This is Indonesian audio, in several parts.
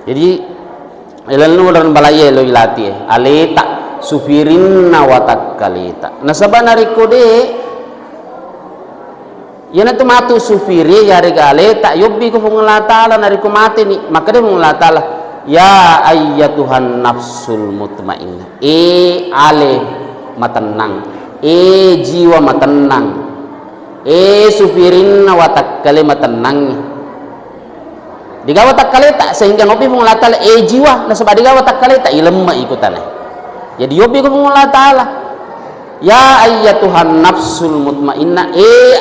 Jadi ilal nuran balaya lo ilati aleta sufirinna watakkalita nasabana rikode yana tu matu sufiri ya regale tak yobbi ko Allah taala nariku mati ni maka dia Allah taala ya ayyatuhan nafsul mutmainnah ale matenang jiwa matenang sufirinna watakkale matenang digawa takkaleta sehingga ngopi Allah taala jiwa nasabah digawa takkaleta ilemma ikutannya jadi yobbi ko Allah taala ya ayyatuhan nafsul mutmainnah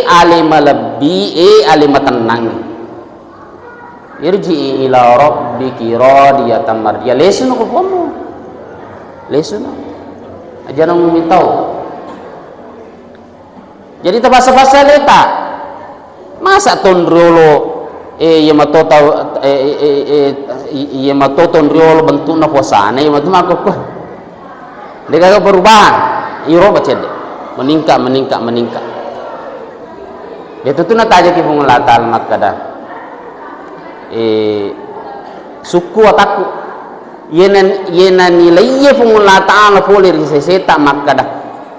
alimalabbi alimatanang irji'i ila rabbiki radiyatan mardiyah lesun ko kamu lesun aja nang mintau jadi tabasa-basa leta masa tondrolo yamato tondrolo bentukna puasana yamato makko dega perubahan iro baca meningkat itu tuh nataja ki pengulatal makada suku ataku yena nilai pengulatal polir seseta makada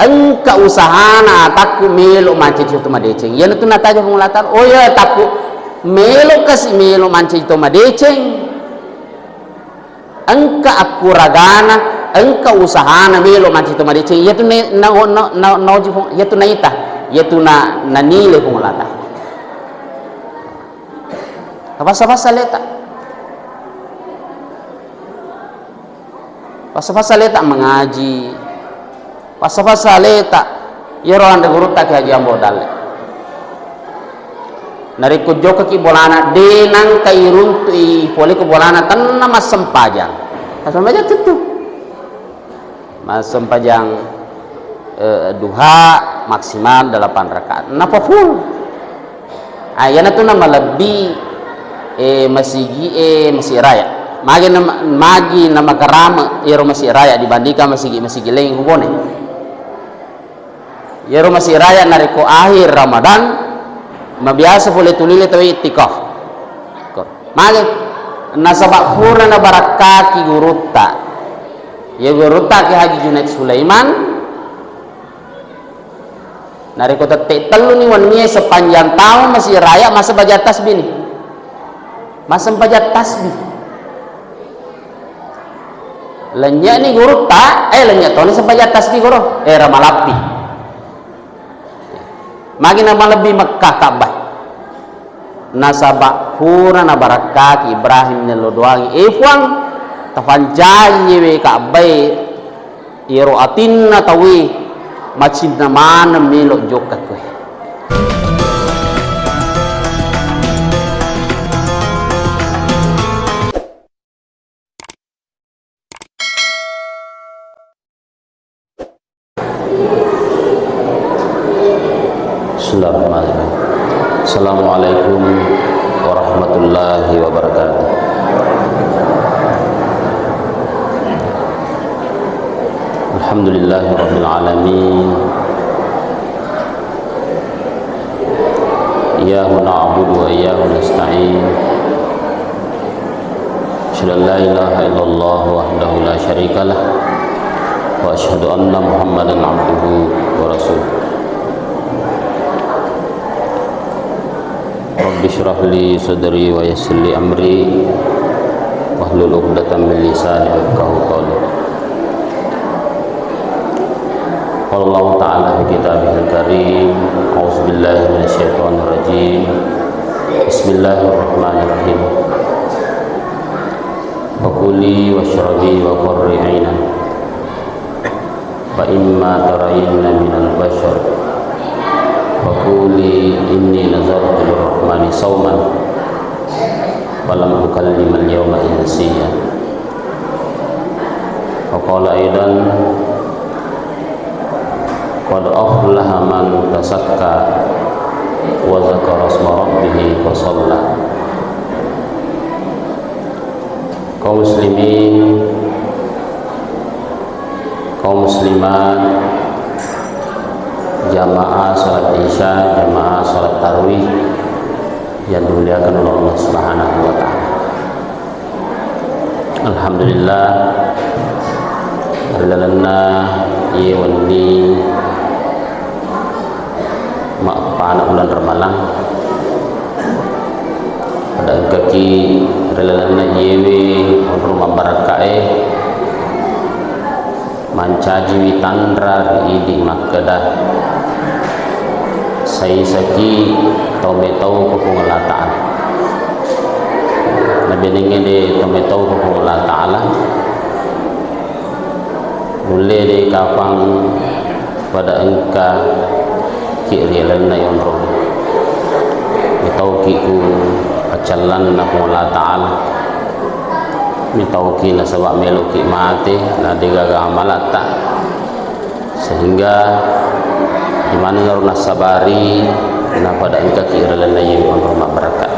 engka usahana ataku melo manci itu madeceng yena tuh nataja pengulatal oh ya ataku melo kasih melo manci itu madeceng engka aku ragana engka usahana melo manci to madece yatu na yatu naita yatu na nile pungulata apa leta pas leta mengaji pas leta yero ande guru tak haji ambodal nari ko joka ki bolana denang kairun tu pole ko bolana tanna masempajang tentu masempajang duha maksimal 8 rakaat napa full ayana tu nama lebih masih raya magi nama karama iro masih raya dibandingkan masih leng hubone iro masih raya nariko akhir Ramadan mabiasa boleh tulile tawi itikaf magi nasabak pura na barakaki gurutta ya gurutta ki Haji Junaid Sulaiman nariko tetek telu ni wannya sepanjang tahun masih raya masa baca tasbih nih masa baca tasbih lenya ni gurutta lenya tahun sebaca tasbih guru ramalapi magi nama lebih Mekah Ka'bah nasabak pura na barakaki Ibrahim nelo doangi ifuang tafanjai we Ka'bah iro atinna tawi macina mana melo joka kue Bismillahirrahmanirrahim. Assalamualaikum warahmatullahi wabarakatuh. Alhamdulillahi rabbil alamin. Iyyahu na'budu wa iyyahu nasta'in. Asyhadu an la ilaha illallah wahdahu la syarikalah wa asyhadu anna Muhammadan abduhu wa rasuluh. Rabbi syrah li sadri wa yassir li amri wahlul 'uqdatam min lisani yafqahu qawli. Qala Allah ta'ala fi kitabihil karim a'udzu billahi minasyaitonir rajim bismillahirrahmanirrahim fakuli washrabi wa qurri 'ainan fa imma tarayinna minal bashar fakuli inni nazartu lirrahmani sawman falam ukallimal yawma insiya wa qala aidan qad aflaha man tasakka wa zakara isma rabbih fa shalla. Kaum muslimin kaum muslimat jamaah salat isya, jamaah salat tarawih yang dimuliakan oleh Allah Subhanahu wa taala. Alhamdulillah lalana yewani maafana bulan Ramalang pada kaki lalana yewe rumah barakae mancaji witandra idi makada saya saki tahu kepungalataan nabi dengan de tahu kepungala taala boleh de kapang pada engka kirilan na yon ro tahu kiku acalan na kepungala taala tahu ki na sebab melu ki mati na digaga amalata sehingga di mana ngaruna sabari na pada engka kirilan na yon rumah barakat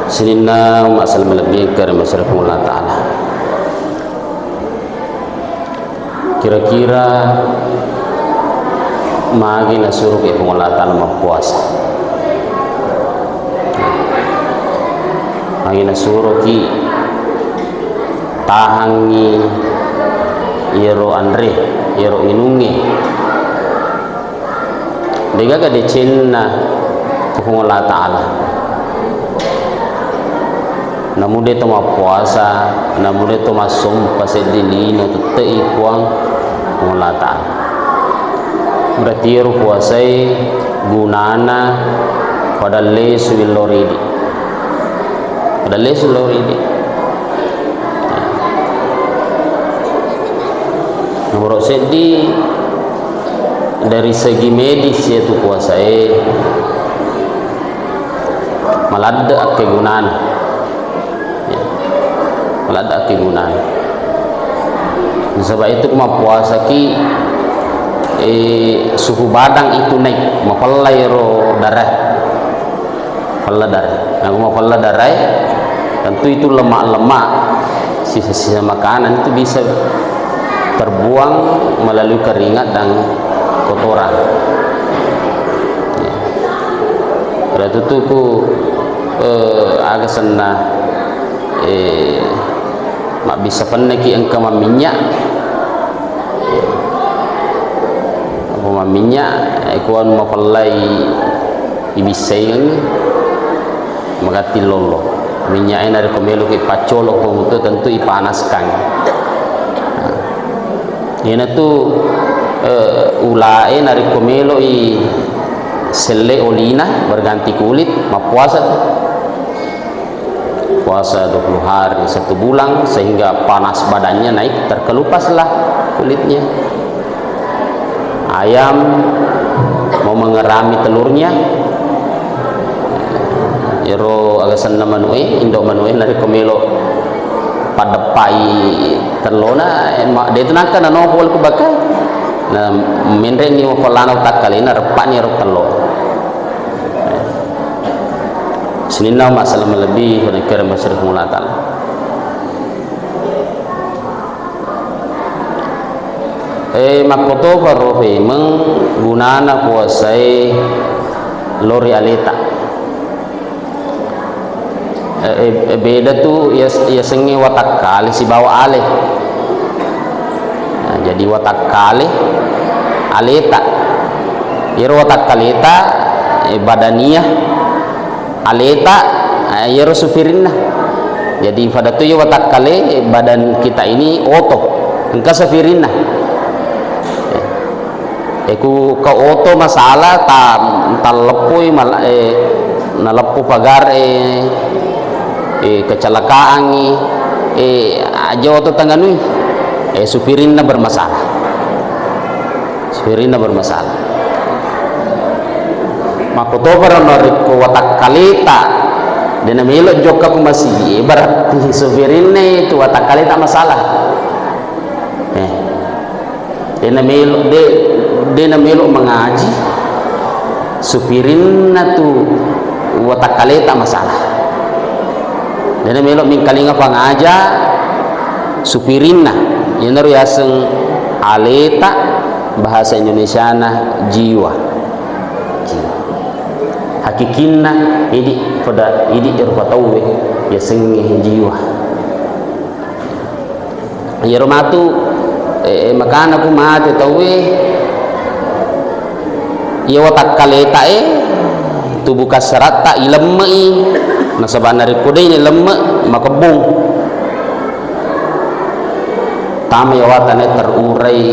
sinina masal melebih ke masyarakat Allah Ta'ala. Kira-kira magi nasuruh ke Allah Ta'ala mempuasa magi nasuruh ki tahangi iro andre iro inungi dega ka dicinna ke Allah Ta'ala namun dia toma puasa, namun dia toma sumpah sedilino tetei kuang mulatan. Berarti ru puasai gunana pada lesu loridi, pada lesu loridi. Nomor sedi dari segi medis yaitu puasai malada kegunaan. Melada kegunaan sebab itu kuma puasa ki suhu badan itu naik mapallai ro darah palla darah nah kuma palla darah tentu itu lemak-lemak sisa-sisa makanan itu bisa terbuang melalui keringat dan kotoran ya. Berarti itu ku agak senang mak bisa peneki engkau minyak aku minyak ikuan mapalai ibisai magati lolo minyaknya dari komelo ke pacolo itu tentu ipanaskan ini tu ulai dari komelo i sele olina berganti kulit mapuasa puasa 20 hari 1 bulan sehingga panas badannya naik terkelupaslah kulitnya. Ayam mau mengerami telurnya iro agasan na manue indo manue dari komelo padepai telona de tunangkan na nopol ko bakay na menren ni mo kolano takalina repani ro telur sinina masalah melebih pada kira masyarakat mulatan makoto karofi menggunana puasai lori aleta beda tu ya sengi watak kali si bawa aleh nah, jadi watak kali aleta iro watak kaleta badaniyah aleta yero sufirinna jadi pada tu watak kale badan kita ini oto engka sufirinna ku ka oto masalah ta lepoy na lepo pagar kecelakaan aja oto tanganui sufirinna bermasalah makoto baranori ko watak kalita dena melo joka ko masih ibarat sufirinne itu watak kalita masalah dena melo mengaji sufirinna tu watak kalita masalah dena melo mingkalinga pangaja sufirinna yenaru yaseng aleta bahasa Indonesia na jiwa hakikinna idi pada idi irfatauwe ya sengi jiwa yero matu makana ku mate tawe iya watak kaleta tubuh kasrat tak ilemmai nasabanari kude ini lemma makebung tama yawatannya terurai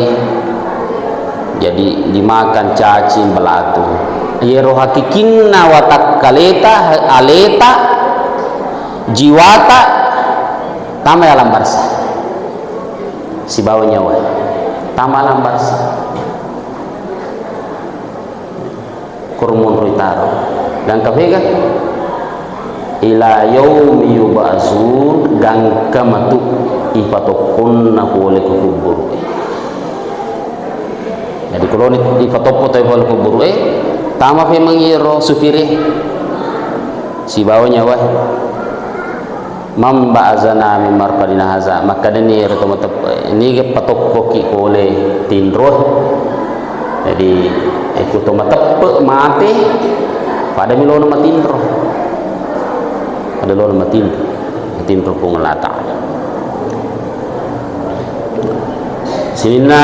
jadi dimakan cacing belatu yero hakikinna watak kaleta aleta jiwata tama alam barsa si bawa nyawa tama alam barsa kurmun ritaro dan kafega ila yaumi yub'atsun gang kamatu ifatokunna oleh kubur. Jadi kalau ifatoppo tay oleh kubur tama fe mangiro supire si bawanya wah mamba azana min marqadina haza maka deni retomata ini ke patokko ki oleh tinro jadi itu tomateppe mate pada milono matindro ada lono matindro pun lata sinina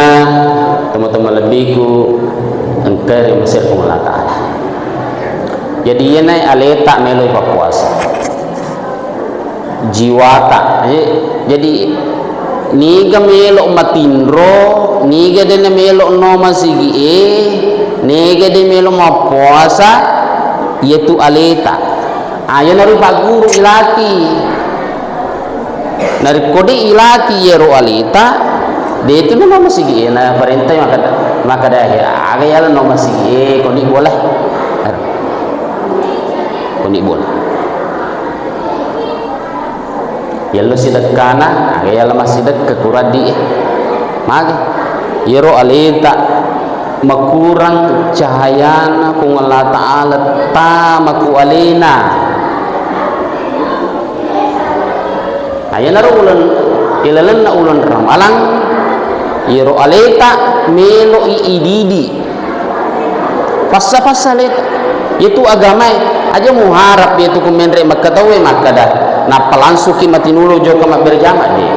teman-teman lebihku engkar yang mesir pun lata jadi ini aleta melo puasa jiwata jadi niga melo matindro niga dene melo no masigi niga de melo puasa yaitu aleta ayo nari paguru ilaki nari kode ilaki yero aleta de itu no masigi na perintah maka dah aga yala no masigi koni boleh koni boleh yallo sidakana aga yala masidak kekuradi mage yero aleta makurang cahayana kung Allah Ta'ala tamaku alena ayan naro ulan ilalan na ulan ramalang yero aleta melo iididi passa aleta itu agamai aja muharap yaitu kumenre makatawe makada na palansuki matinulo joka berjamaah dia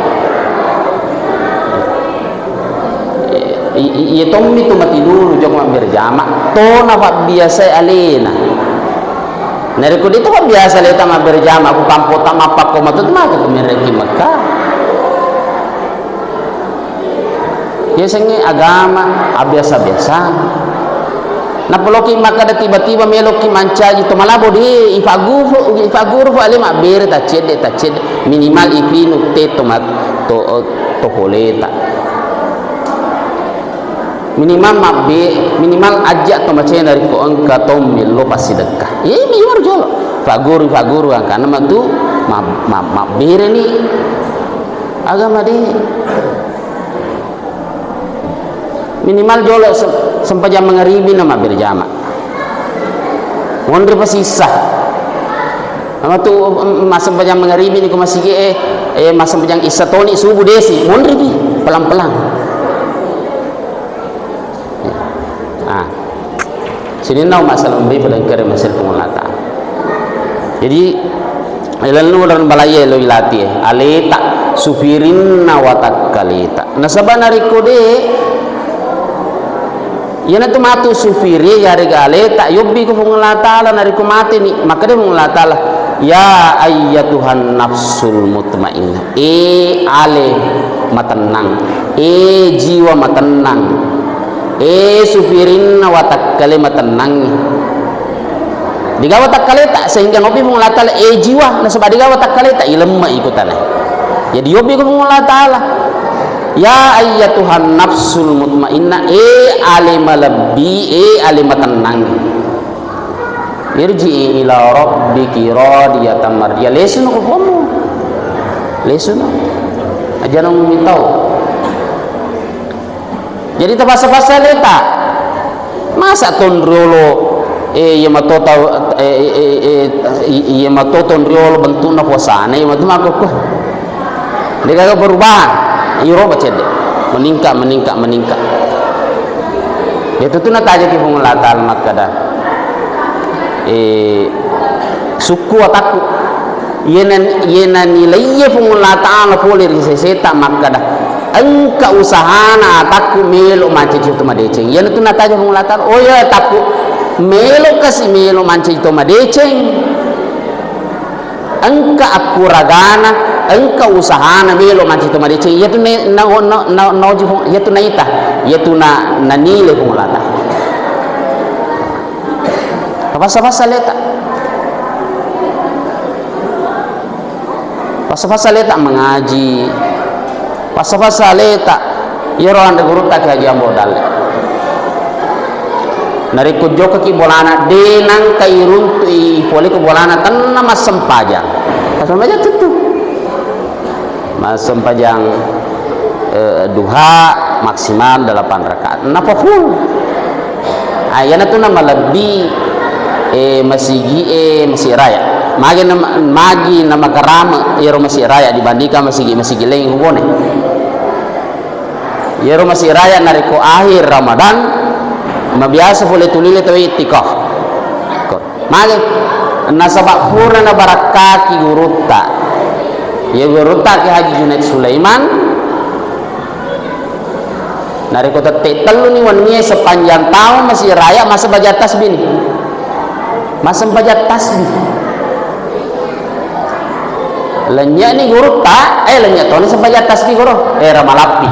iya tommi tu mati dulu jok berjamaah to napa biasa alena nari ko dito ka biasa leta berjamaah aku kampota mapak ko matut maka kumireki Mekah biasanya agama biasa-biasa na poloki maka da tiba-tiba meloki mancaji to malabo di ifaguru ale mabere ta cede minimal ipinu te tomat to koleta minimal aja to macam dari ko angka tom milo pasti sedekah minimal jolo faguru angka nama tu mabere ni agama di minimal jolo sampai jam mengeribi nama berjamaah mondre pasti sah nama tu masa sampai jam mengeribi ni ko masih masa sampai jam isatoni subuh desi mondre bi pelan-pelan sini nau masalah memberi pada kere masir pengulata jadi ilalu dan balaya lo ilati aleta sufirin nawatak kaleta nasabana rikode yana tu matu sufiri ya aleta yobbi ko pengulata la nariku mati ni maka dia pengulata la ya ayyatuhan nafsul mutmainnah ale matenang jiwa matenang sufirin watak kalimat tenang digawa tak kaleta sehingga ngopi mengulatal jiwa nasabah digawa tak kaleta ilemma ikutan jadi yobi ko mengulatala ya ayyatuhan nafsul mutmainnah alimalabbi alimat tenang irji ila rabbiki radiyatan mardiyah lesun ko komo lesun aja nang mitau jadi terpaksa leta masa tondrolo yamatoton riolo bentukna puasana yamatu makoko dia perubahan iro baca deh meningkat itu tu nak aja ki pengulatal makada suku ataku yenan nilai pengulatal polir seseta makada engka usahana takku melo manci itu madeceng ya itu nataja mengulatan oh ya takku melo kasih melo manci itu madeceng engka aku ragana engka usahana melo manci itu madeceng ya tu ya tu naita ya tu na nile mengulatan apa leta pas leta mengaji pas leta yero anda guru tak haji ambo dalle nari kujoka ki bolana denang kairun tu i poli ko bolana tanna masempajang tutu masempajang duha maksimal 8 rakaat napa full ayana tu nama lebih masih raya magi nama karama yero masih raya dibandingkan masih leng hubone yero masih raya nariko akhir Ramadan mabiasa boleh tulile tu itikaf magi nasabak purna na barakaki gurutta ya gurutta ke Haji Junaid Sulaiman nariko tete telu ni wannya sepanjang tahun masih raya masa baca tasbih ni masa baca tasbih lenya ni guru tak lenya tu ni sampai atas ni guru ramalapi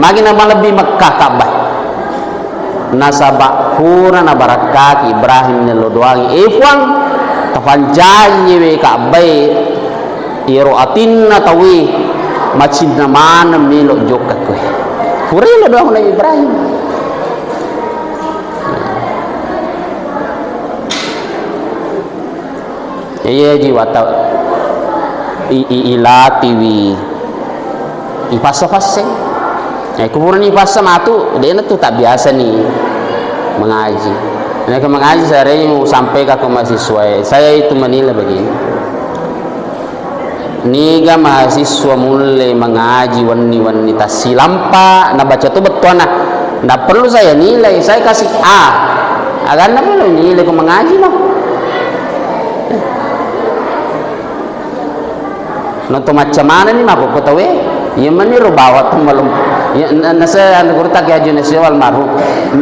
magi nama lebih Mekah Ka'bah nasabak pura na barakaki Ibrahim ni lodoangi ifwang tafanjai we Ka'bah iro atin na tawi macin na mana milo joka kue puri lodoang na Ibrahim iya jiwa tau ilati wi ipasa-pasa kuburan ipasa matu dia tu tak biasa nih mengaji mereka mengaji sehari mau sampai ke mahasiswa saya itu menilai begini niga mahasiswa mulai mengaji wani tasilampa na baca tu betul nah perlu saya nilai saya kasih A agar na perlu nilai ke mengaji noh nonton macam mana ni mak kau tahu ya mana rubawa tu malam ya nasa anu guru tak ya jenis awal maru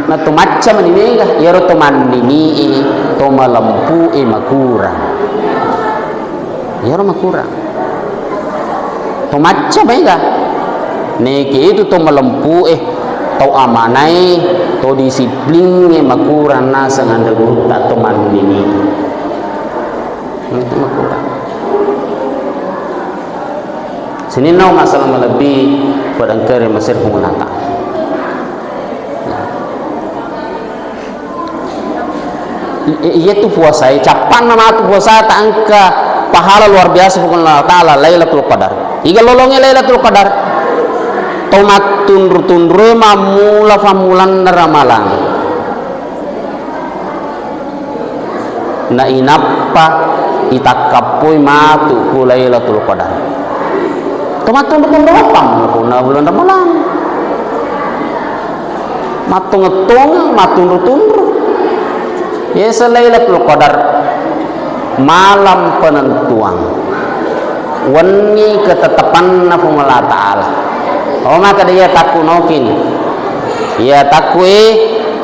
nonton macam ni mega ya roto mandi ni to malampu makura ya ro makura to macam mega neki itu to malampu to amanai to disiplin makura nasa nganda guru tak to mandi ni itu makura sini nau masalah melebih pada engkau Mesir pengunata. Ia tu puasa, capan nama tu puasa tak angka pahala luar biasa bukan Allah Taala Lailatul Qadar. Iga lolongnya Lailatul Qadar. Tomat tundur mamula famulan ramalan. Na inapa itakapui matu ku Lailatul Qadar. Matung berpang na bulan Ramadan matung ngetung matung tundur ya Lailatul Qadar malam penentuan wani ketetapan na Allah Ta'ala oh maka dia taku nokin ya taku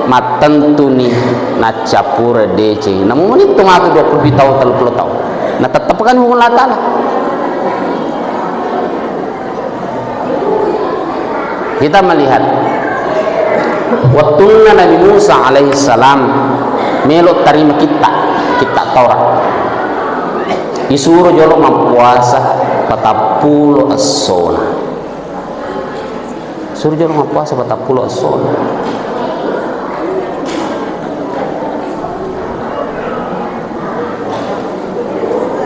matentu ni na capura dece namun itu matu 20 tahun 30 tahun na tetapkan Allah Ta'ala kita melihat waktu Nabi Musa alaihissalam melok terima kita Taurat disuruh jolok mempuasa 40 asona suruh jolok mempuasa 40 asona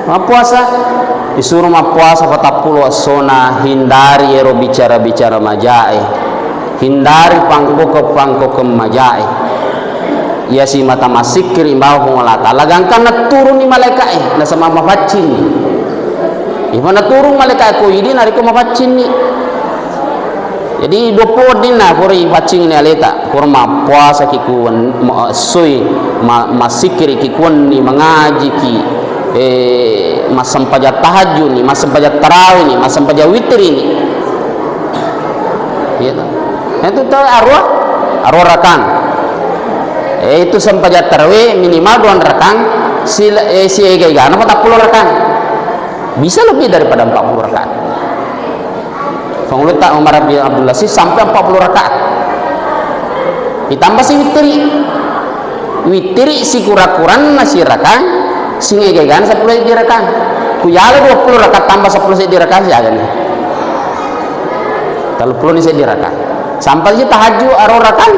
mempuasa disuruh puasa 40 asona hindari ero bicara-bicara majai hindari pangko ke majai ya si mata masikir imbau pengolata lagangkan na turun ni malaikat na sama mafacin ni mana turun malaikat ko ini nari ko mafacin ni jadi 20 din na puri facing ni aleta kurma puasa ki kuan sui masikir ki kuan ni mengaji ki masam pajak tahajud ni, masam pajak tarawih ni, masam pajak witir ini. Gitu. Itu tahu arwah rakang. Itu sempajak tarawih minimal 2 rakang, si egana 40 rakang. Bisa lebih daripada 40 rakaat. Pengulut tak Umar bin Abdul Aziz sampai 40 rakaat. Ditambah si witiri si kura-kuran nasi rakang, si ngegegan 10 rakang. Kuyala 20 rakaat tambah 10 rakang sih agak nih. Kalau 10 ni saya rakang. Sampai si tahajud arwah rakang.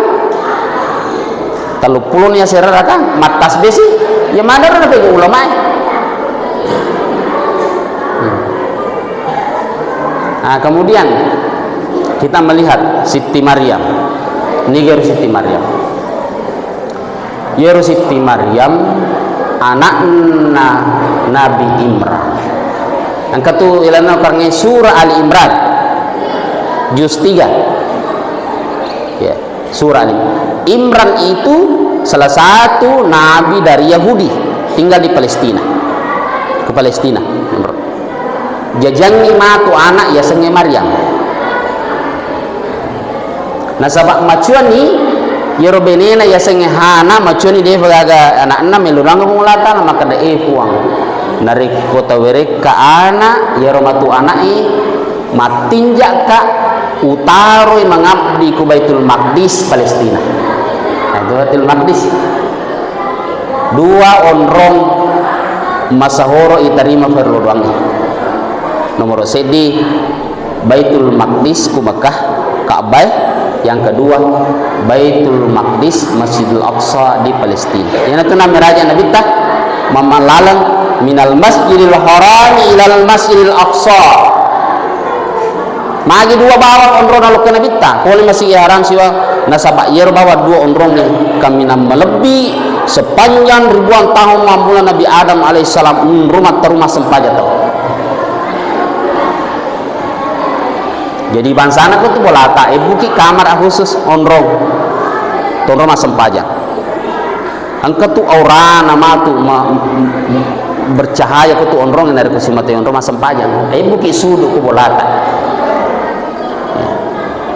Kalau 10 ni saya rakang, matas besi. Ya mana orang pergi ulama. Nah, kemudian kita melihat Siti Maryam. Ini Yeru Siti Maryam. Yeru Siti Maryam anak Nabi Imran. Yang ketu ilana karena surah Ali Imran juz 3. Ya, surah Ali Imran itu salah satu nabi dari Yahudi tinggal di Palestina. Ke Palestina. Jajangi matu anak ya senge Maryam. Nasabak macuan ni yerobenena ya senge hana macuan ni dia baga anak enam melurang mengulatan maka da puang dari kota werek ka anak yeromatu anak matinjak ka utaro mengabdi ku Baitul Maqdis Palestina. Nah, itu Baitul Maqdis 2 onrong masahoro iterima perluang. Nomor sedi Baitul Maqdis ku Mekah Ka'bah, yang kedua Baitul Maqdis Masjidil Aqsa di Palestina. Yang itu nama raja Nabi tah mamalalang minal Masjidil Haram ilal Masjidil Aqsa. Magi 2 bawa onrong alok ke Nabi tah. Kalau masih haram siwa nasabak yer bawa 2 onrong ni kami melebihi sepanjang ribuan tahun mampulah Nabi Adam alaihissalam rumah sempaja tau. Jadi bangsa anak itu bola tak buki kamar khusus onrong tonrong masam pajak angkat tu aura nama tu bercahaya tu onrong yang dari kusimate onrong masam pajak buki sudu ku bola tak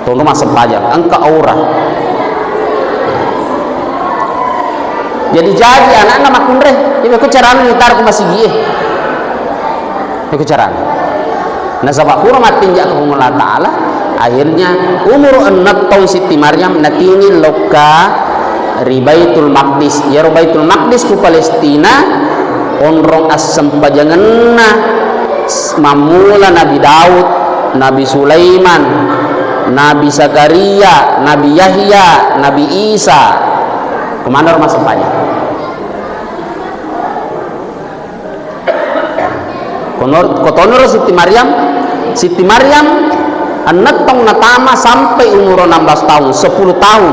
tonrong masam pajak angka aura. Jadi anak nama kunre ini aku caranya ngitar ku masih gie aku caranya. Nah sebab kurang tinjak ke Allah Ta'ala akhirnya umur 6 tahun Siti Maryam natini loka Baitul Maqdis ya Baitul Maqdis ku Palestina onrong asam pajanganna mamula Nabi Daud, Nabi Sulaiman, Nabi Zakaria, Nabi Yahya, Nabi Isa kemana rumah sempanya kotonor Siti Maryam anatong natama sampai umur 16 tahun 10 tahun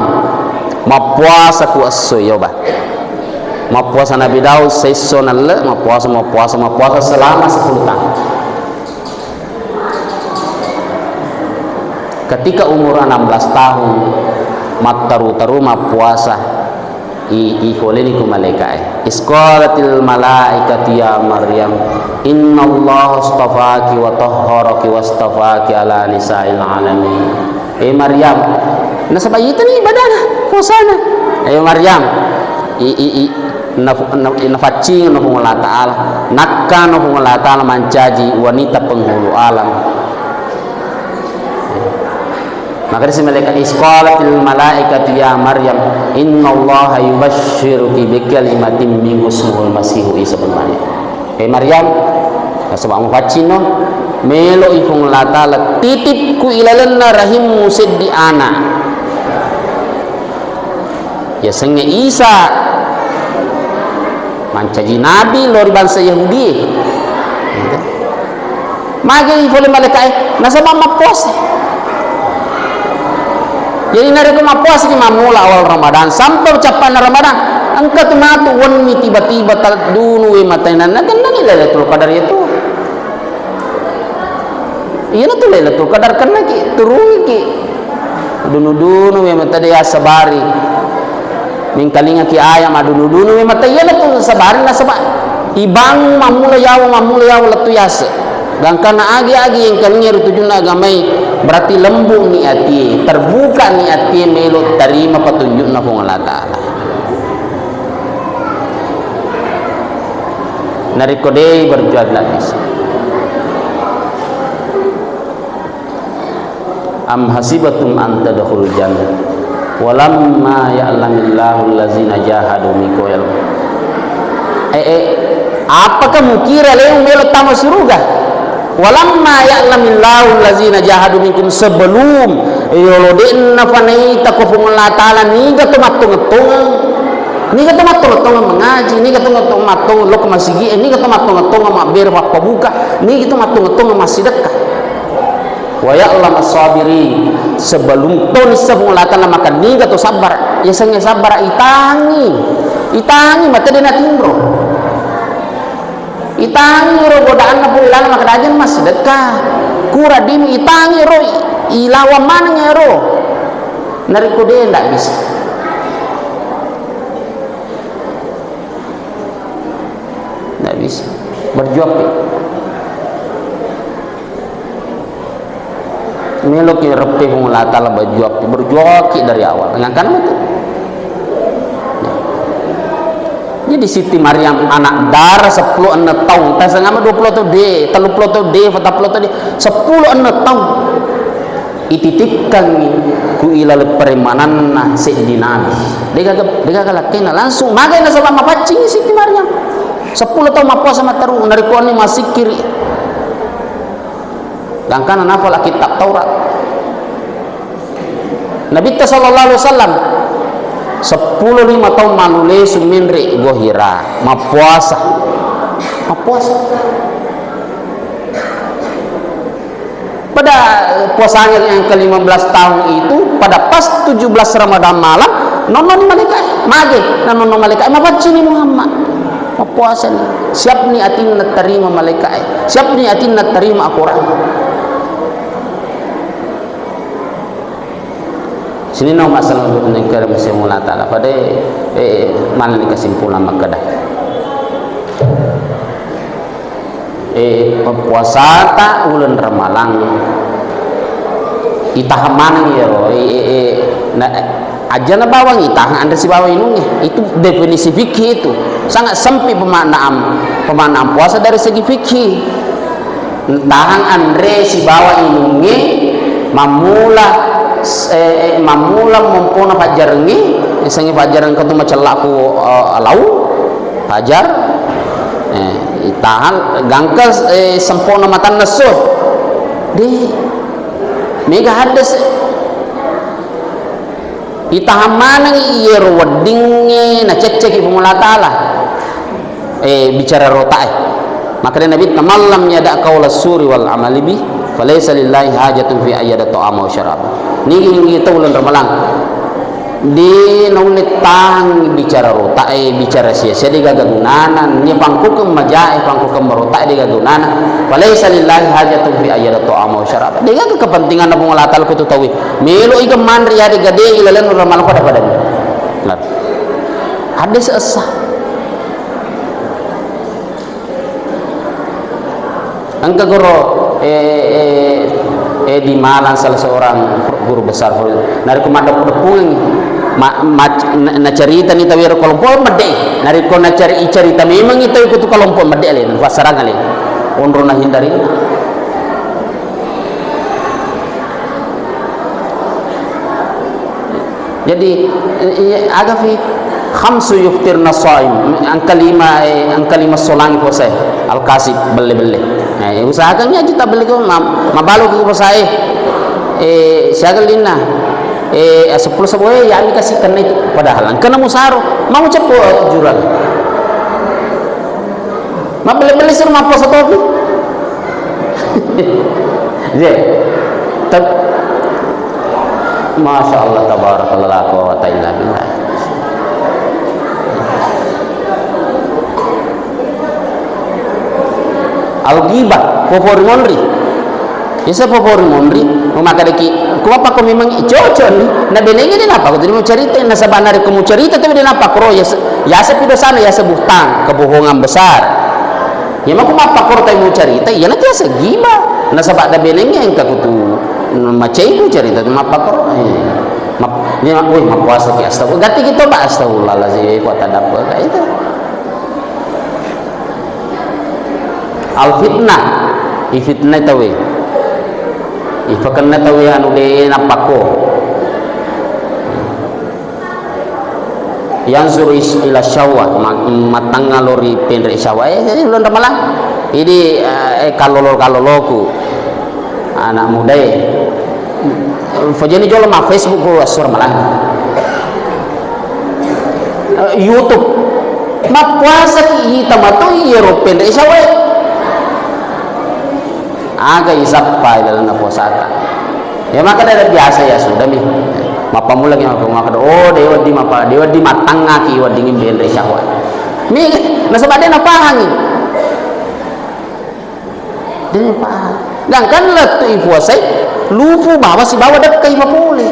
mapuasa ku asoyoba mapuasa Nabi Daud seisonal mapuasa selama 10 tahun. Ketika umur 16 tahun mataru mapuasa ifoleni ku malaikat isqalatil malaikati ya Maryam innallaha astafaki wa tahharaki wastafaki ala nisa'il alamin. Maryam nasabayita ni badana kusana Maryam nafaci na Allah Ta'ala nakka na Allah Ta'ala mancaji wanita penghulu alam. Maka si malaikat isqalatil malaikatu ya Maryam innallaha yubashshiruki bikalimatin minhu ismuhul masihu Isa bin Maryam. Maryam sebab mufacino melo ifung la taala titip ku ilalanna rahimmu seddi ana ya senge Isa mancaji nabi lor bangsa Yahudi magi ifole malaikat nasabah mapos. Jadi nari ko mapuas ki mamula awal Ramadan sampai ucapan Ramadan angkat matu wonni tiba-tiba tadunu we matainan nagan nani Lailatul Qadar itu. Iya na to Lailatul Qadar kana ki turun ki dunu-dunu we mata dia sabari min kalinga ki ayam adunu-dunu we mata iya na to sabari na sabak ibang mamula yawa latu yasa gangkana agi yang kalinya rutujun agamai berarti lembu ni ati terbuka ni ati melo terima petunjuk na Allah Ta'ala. Narikode berjual labis. Am hasibatum an tadkhulul jannah walamma ya'lamillahu allazina jahadu minkum. Apakah mukira leu melo tama surga? Walamma ya'lamillahu allazina jahadu minkum, sebelum yolodenna fanai takufung Allah Ta'ala ni gatung-gatung mengaji, ni gatung-gatung lo kemasigi, ni gatung-gatung maber pak pabuka, ni gatung-gatung masidekah. Wa ya'lam as-sabiri, sebelum ton sabung latana maka niga to sabar ya sanga sabar itangi mata dena timro itangi ro godaan na pulang maka dajan mas sedekah kura dimi itangi ro ilawa mananya ro nariko de ndak bisa berjuang melok yang repe hong Allah Ta'ala berjuang dari awal dengan kan itu. Jadi Siti Maryam anak darah 10 tahun, tak sengama 20 tahun de, 30 tahun de, 40 tahun de, 10 tahun. Ititipkan ku ilal perimanan na Sayyidina Nabi. Dega galakena langsung magai na sama mapacing Siti Maryam. 10 tahun mapuasa mataru narikoni masih kiri. Dangkana nafal kitab Taurat. Nabi sallallahu alaihi wasallam 15 tahun manule suminri gohira mapuasa. Pada puasanya yang ke-15 tahun itu pada pas 17 Ramadan malam nonon malaikat mage nonon malaikat mabaca ni Muhammad mapuasa ni siap ni atin nak terima malaikat siap ni atin nak terima Al-Quran. Sini no masalah untuk menengkar Masya Allah Ta'ala pada mana ni kesimpulan makadah puasa tak ulan ramalang itahan mana ya aja na bawang itahan anda si bawang inungnya itu definisi fikih itu sangat sempit pemaknaan puasa dari segi fikih. Tahan andre si bawang inungnya mamula mempona fajar ngi misalnya fajar yang ketemu celaku lau fajar tahan gangkas sempona matan nesuh di mega hadas itahan mana iyer weddingnya na cek ibu Allah Ta'ala bicara rotai maka Nabi malam yada qaula suri wal amali bi falaysa lillahi hajatun fi ayyada ta'ama wa syarab. Nigi ulan ramalang di naulit tang bicara rotai bicara sia-sia di gagagunanan ni pangkukem majai pangkukem rotai di gagagunanan falaysa lillahi hajatun fi ayyada ta'ama wa syarab. Di gaga kepentingan na Allah Ta'ala kutu tawi melo iga mandri ade gade ilalan ramalang pada ni ada seesah angka guru di Malang salah seorang guru besar nari kumanda pudepung na cerita ni tawira kolompo mede nari ko na cerita memang itu ikut kolompo mede le fasarang le onro na hindari jadi aga fi khamsu yuftirna shaim angka 5 solang puasa al-kasib belle usahakan ya kita beli ko mabalo ko puasa siagal dinna 10 sebuah ya ini kasih kena itu padahal kena musaro mau cepo jural beli sur ma puasa topi je Masya Allah tabarakallah la quwwata illa billah. Al-ghibah favorit monri isa favorit monri maka deki kuapa ko memang cocok ni na benenge din apa ko mau cerita na sabanar ko mo cerita tapi din apa kro ya sepido sana ya sebutang kebohongan besar ya maku mapakor tay mo cerita ya nanti asa giba na sabak da benengnya yang kakutu macai ku cerita mapakor ya wih mapuasa ki astagfirullah ganti kita ba astagfirullah lazim ku tadap ka itu al fitnah ifitnah tawe ifakanna tawe anu de napako yang suris ila syawat matanga lori pendek syawat jadi ulun ramalang ini kalolo-kaloloku anak muda fajani jolo ma Facebook ko asur malang YouTube ma puasa ki tamato yero pendek syawat aga isappa dalam puasa ya maka dari biasa ya sudah nih mapamula ki maka oh dewa di matanga ki wadi ngimben syahwat mi nasabade na pahangi dia pahang dan kan letu puasa lufu bawa si bawa dekai mapule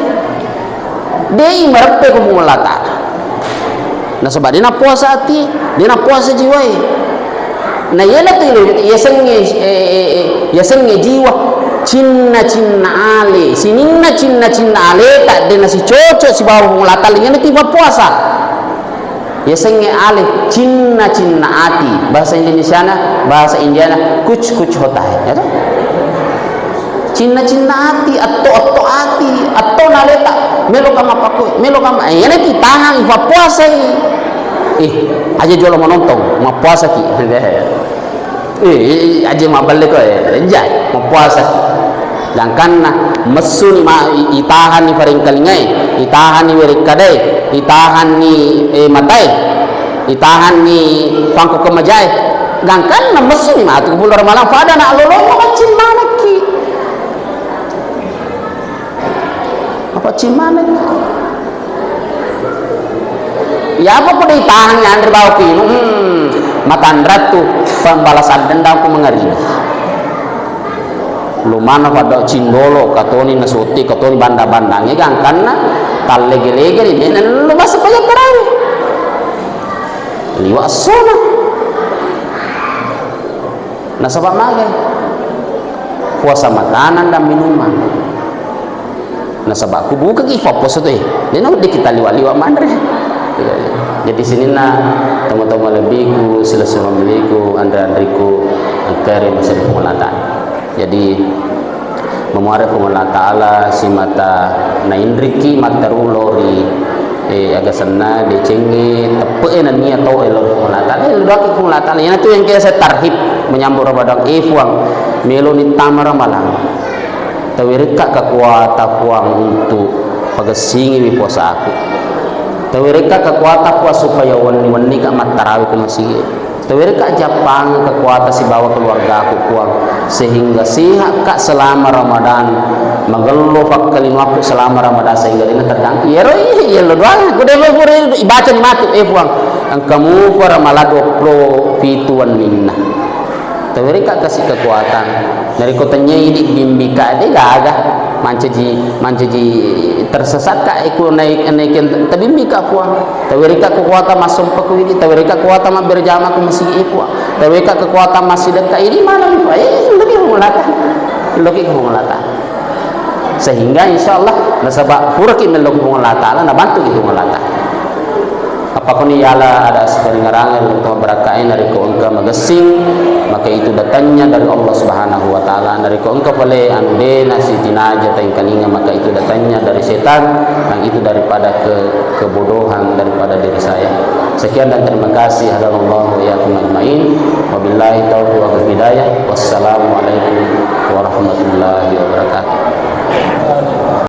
dei marpe ko mulata nasabade na puasa ati dia na puasa jiwai na yela tu ya senge jiwa cinna ale sininna cinna ale tak ada nasi cocok si bawa mulata linya tiba puasa ya senge ale cinna ati bahasa Indiana kuch hota hai ya toh cinna ati atto ati atto naleta melo kama pakoi melo kama ya nanti tahan iba puasa aja jual menonton mau puasa ki aja mau balik kok jai mau puasa ki sedangkan mesun ma itahan ni paring kalingai itahan ni werikadai itahan ni matai itahan ni pangko kemajai sedangkan mesun ma tu bulan malam pada nak lolo macam mana ki apa cimana ki ya apa pun ditahan yang andre bawa kinu matandrat tu pembalasan dendam ku mengeri lumana pada cindolo katoni nasuti katoni banda-bandangnya kan karena tal lege-lege ini lu masuk banyak terawih liwat sona nasabak magai puasa makanan dan minuman nasabak ku buka ki fokus itu dia nak kita liwat-liwat mandre jadi sini teman-teman lebihku selesai memiliku andriku angkari masa di pengulatan jadi memuara pengulatan ta'ala si mata na indriki mata rulori agak sana di cengi tepe na niya tau elor pengulatan laki pengulatan yan itu yang kaya saya tarhib menyambut rabadang ifuang melo ni tamara malang tawirika kekuatan kuang untuk pagasingi mi puasa aku tawirika kekuatan kuat supaya wani-wani kak matarawi ku masih tawirika Jepang kekuatan si bawa keluarga aku kuang sehingga sihat kak selama Ramadan mageluh pak kelima aku selama Ramadan sehingga ini terdang iya lo doang kuda lo baca ni mati puang kamu para malah 20 pituan minna tawirika kasih kekuatan dari kotanya ini bimbika dia gagah mancaji tersesat kak ikut naikin tapi mika puang tawirika kekuatan masuk paku ini tawirika kekuatan mah berjamaah ku masih ikut tawirika kekuatan masih dekat ini mana nih pak lebih mengulata sehingga insyaallah nasabak furaki melok mengulata lah bantu gitu mengulata apakah ni yala ada sepengarangan untuk berakain dari ko engkau magasing maka itu datangnya dari Allah Subhanahu wa taala dari ko engkau pale ande nasi tinaja tayang kaninga maka itu datangnya dari setan yang itu daripada kebodohan daripada diri saya sekian dan terima kasih hadanallahu wa iyyakum ajmain wabillahi taufiq wal hidayah wassalamu alaikum warahmatullahi wabarakatuh